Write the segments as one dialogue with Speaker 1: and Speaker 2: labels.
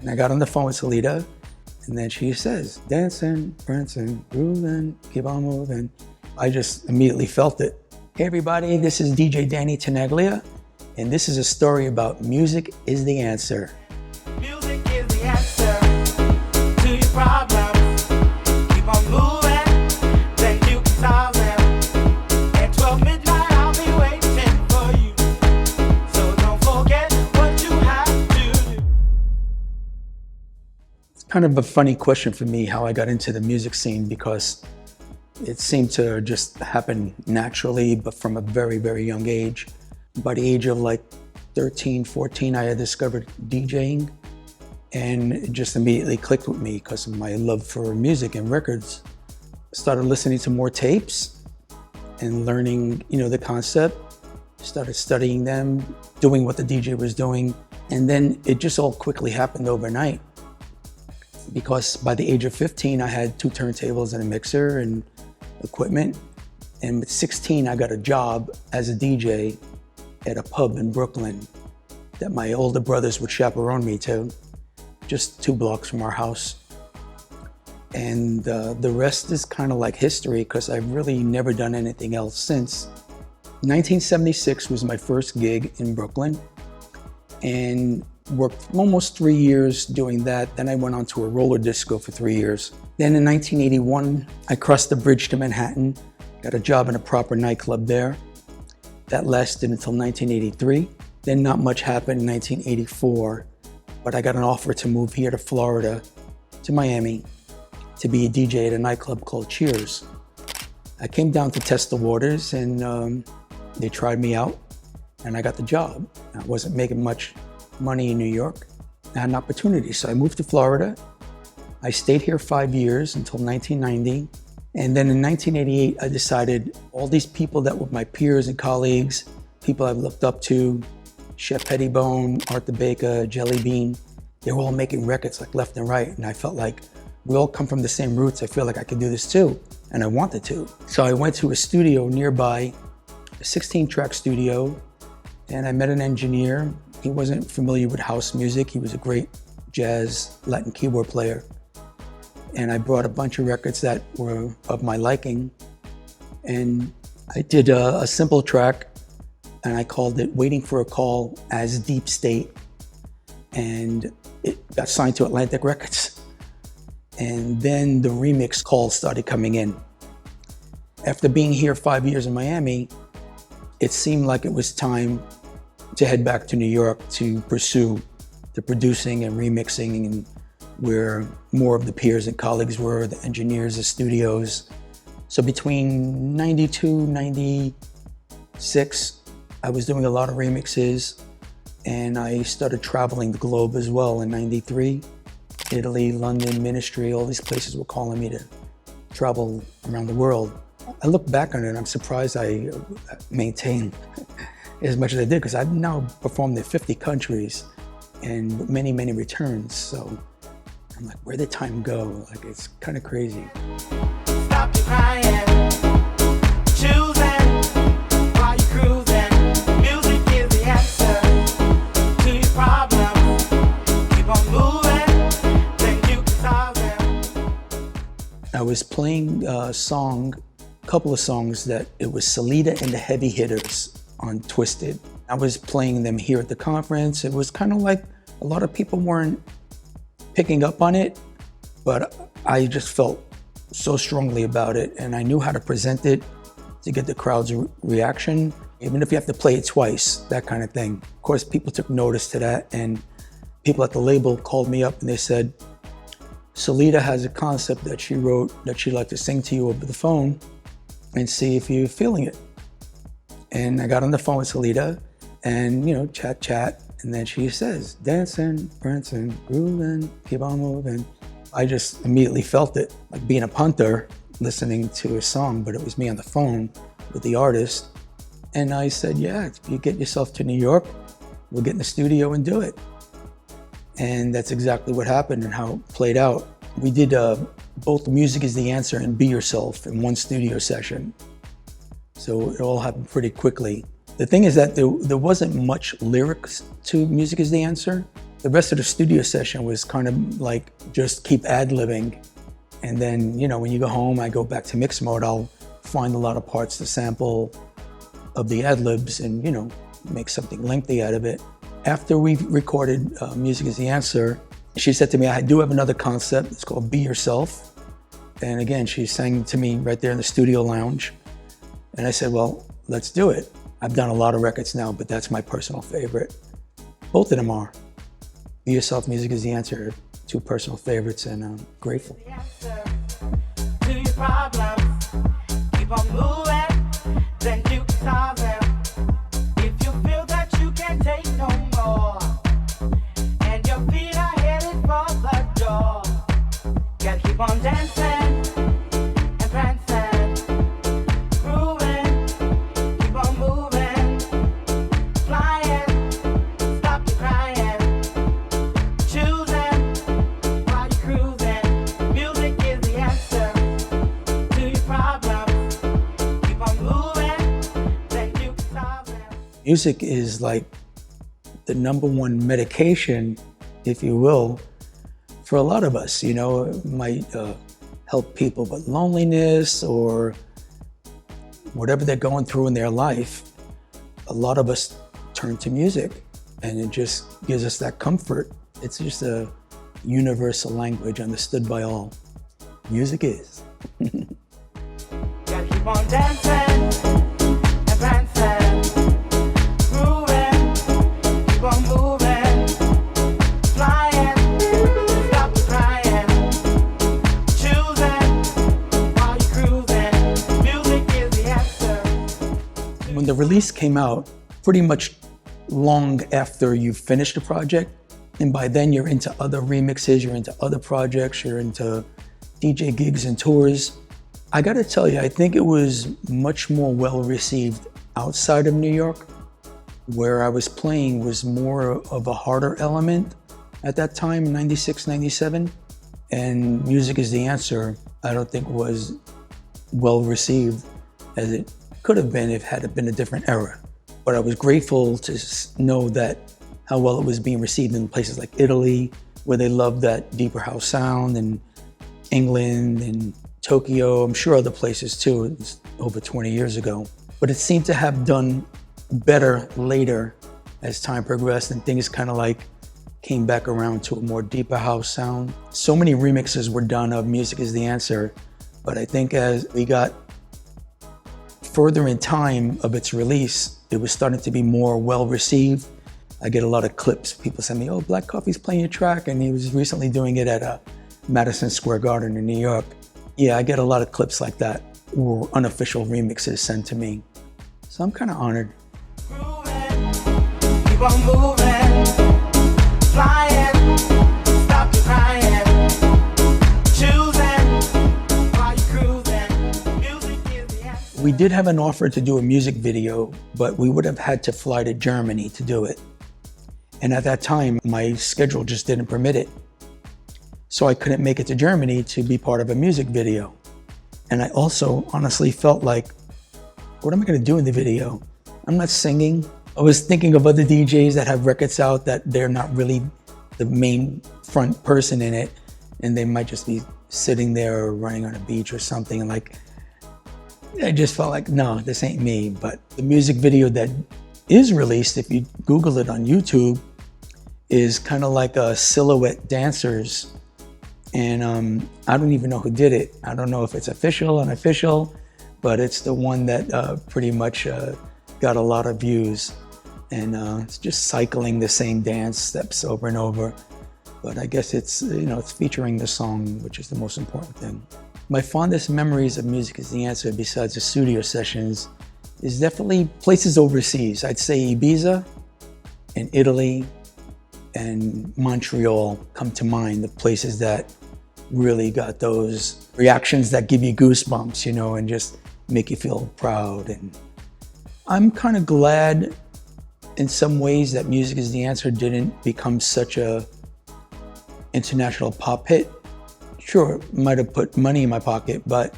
Speaker 1: And I got on the phone with Salida, and then she says, dancing, prancing, grooving, keep on moving. I just immediately felt it. Hey everybody, this is DJ Danny Tenaglia, and this is a story about music is the answer.
Speaker 2: Music is the answer to your problems. Keep on moving, then you can solve them. At 12 midnight, I'll be waiting for you. So don't forget what you have to do.
Speaker 1: It's kind of a funny question for me how I got into the music scene, because it seemed to just happen naturally, but from a very, very young age. By the age of like 13, 14, I had discovered DJing, and it just immediately clicked with me because of my love for music and records. Started listening to more tapes and learning, the concept. Started studying them, doing what the DJ was doing, and then it just all quickly happened overnight. Because by the age of 15, I had 2 turntables and a mixer and equipment. And at 16, I got a job as a DJ at a pub in Brooklyn that my older brothers would chaperone me to, just 2 blocks from our house. And the rest is kind of like history, because I've really never done anything else since. 1976 was my first gig in Brooklyn, and worked almost 3 years doing that. Then I went on to a roller disco for 3 years. Then in 1981, I crossed the bridge to Manhattan, got a job in a proper nightclub there. That lasted until 1983. Then not much happened in 1984, but I got an offer to move here to Florida, to Miami, to be a DJ at a nightclub called Cheers. I came down to test the waters, and they tried me out, and I got the job. I wasn't making much money in New York. I had an opportunity, so I moved to Florida. I stayed here 5 years until 1990. And then in 1988, I decided all these people that were my peers and colleagues, people I've looked up to, Chef Pettibone, Arthur Baker, Jelly Bean, they were all making records like left and right. And I felt like we all come from the same roots. I feel like I could do this too, and I wanted to. So I went to a studio nearby, a 16-track studio, and I met an engineer. He wasn't familiar with house music. He was a great jazz Latin keyboard player. And I brought a bunch of records that were of my liking. And I did a simple track, and I called it Waiting for a Call as Deep State. And it got signed to Atlantic Records. And then the remix calls started coming in. After being here 5 years in Miami, it seemed like it was time to head back to New York to pursue the producing and remixing, and where more of the peers and colleagues were, the engineers, the studios. So between 92, 96, I was doing a lot of remixes, and I started traveling the globe as well in 93. Italy, London, Ministry, all these places were calling me to travel around the world. I look back on it and I'm surprised I maintained as much as I did, because I've now performed in 50 countries and many, many returns. So I'm like, where'd the time go? Like, it's kind of crazy.
Speaker 2: Stop your crying, choosing while you're cruising. Music is the answer to your problems. Keep on moving, then you can solve them.
Speaker 1: I was playing a couple of songs that it was Salida and the Heavy Hitters on Twisted. I was playing them here at the conference. It was kind of like a lot of people weren't picking up on it, but I just felt so strongly about it, and I knew how to present it to get the crowd's reaction, even if you have to play it twice, that kind of thing. Of course, people took notice to that, and people at the label called me up and they said, Salida has a concept that she wrote that she'd like to sing to you over the phone and see if you're feeling it. And I got on the phone with Salida and, chat. And then she says, dancing, prancing, grooving, keep on moving. I just immediately felt it, like being a punter, listening to a song, but it was me on the phone with the artist. And I said, yeah, if you get yourself to New York, we'll get in the studio and do it. And that's exactly what happened and how it played out. We did both Music is the Answer and Be Yourself in one studio session. So it all happened pretty quickly. The thing is that there wasn't much lyrics to Music is the Answer. The rest of the studio session was kind of like just keep ad-libbing. And then, you know, when you go home, I go back to mix mode, I'll find a lot of parts to sample of the ad-libs and, you know, make something lengthy out of it. After we recorded Music is the Answer, she said to me, I do have another concept. It's called Be Yourself. And again, she sang to me right there in the studio lounge. And I said, well, let's do it. I've done a lot of records now, but that's my personal favorite. Both of them are. Be Yourself, Music is the Answer, two personal favorites, and I'm grateful.
Speaker 2: The answer to your problems. Keep on moving, then you can solve them. If you feel that you can't take no more, and your feet are headed for the door, gotta keep on dancing and prancing, grooving, keep on moving, flying, stop your crying, choosing while you're cruising. Music is the answer to your problems. Keep on moving, then you can solve them.
Speaker 1: Music is like the #1 medication, if you will, for a lot of us. You know, it might help people with loneliness or whatever they're going through in their life. A lot of us turn to music, and it just gives us that comfort. It's just a universal language understood by all. Music is.
Speaker 2: Gotta keep on dancing and prancing, grooving, keep on moving, flying, stop crying, choosing while you're cruising. Music is the answer.
Speaker 1: When the release came out, pretty much long after you finished the project, and by then you're into other remixes, you're into other projects, you're into DJ gigs and tours. I gotta tell you, I think it was much more well received outside of New York. Where I was playing was more of a harder element at that time, 96, 97. And Music is the Answer, I don't think was well received as it could have been if it had been a different era. But I was grateful to know that how well it was being received in places like Italy, where they loved that deeper house sound, and England and Tokyo, I'm sure other places too. It was over 20 years ago. But it seemed to have done better later as time progressed and things kind of like came back around to a more deeper house sound. So many remixes were done of Music is the Answer, but I think as we got further in time of its release, it was starting to be more well received. I get a lot of clips. People send me, oh, Black Coffee's playing your track, and he was recently doing it at Madison Square Garden in New York. Yeah, I get a lot of clips like that, or unofficial remixes sent to me. So I'm kind of honored.
Speaker 2: Grooving, keep on moving, flying, stop your crying, choosing while you're cruising. Music is the answer.
Speaker 1: We did have an offer to do a music video, but we would have had to fly to Germany to do it. And at that time, my schedule just didn't permit it. So I couldn't make it to Germany to be part of a music video. And I also honestly felt like, what am I gonna do in the video? I'm not singing. I was thinking of other DJs that have records out that they're not really the main front person in it, and they might just be sitting there or running on a beach or something. Like, I just felt like, no, this ain't me. But the music video that is released, if you Google it on YouTube, is kind of like a silhouette dancers. And I don't even know who did it. I don't know if it's official, unofficial, but it's the one that pretty much got a lot of views. And it's just cycling the same dance steps over and over. But I guess it's, you know, it's featuring the song, which is the most important thing. My fondest memories of Music is the Answer, besides the studio sessions, is definitely places overseas. I'd say Ibiza and Italy and Montreal come to mind, the places that really got those reactions that give you goosebumps, you know, and just make you feel proud. And I'm kind of glad in some ways that Music is the Answer didn't become such a international pop hit. Sure, it might have put money in my pocket, but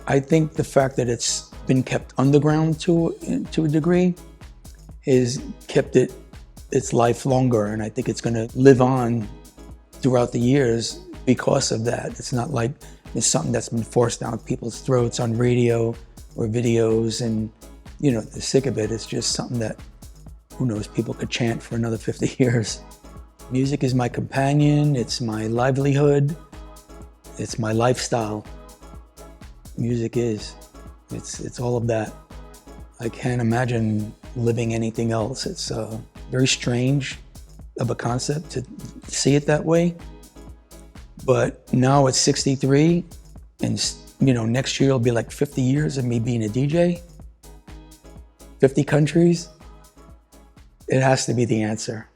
Speaker 1: I think the fact that it's been kept underground to a degree has kept it its life longer, and I think it's going to live on throughout the years because of that. It's not like it's something that's been forced down people's throats on radio or videos, and you know, they're sick of it. It's just something that, who knows, people could chant for another 50 years. Music is my companion, it's my livelihood, it's my lifestyle. Music is. It's all of that. I can't imagine living anything else. It's very strange of a concept to see it that way. But now it's 63, and you know, next year it'll be like 50 years of me being a DJ. 50 countries. It has to be the answer.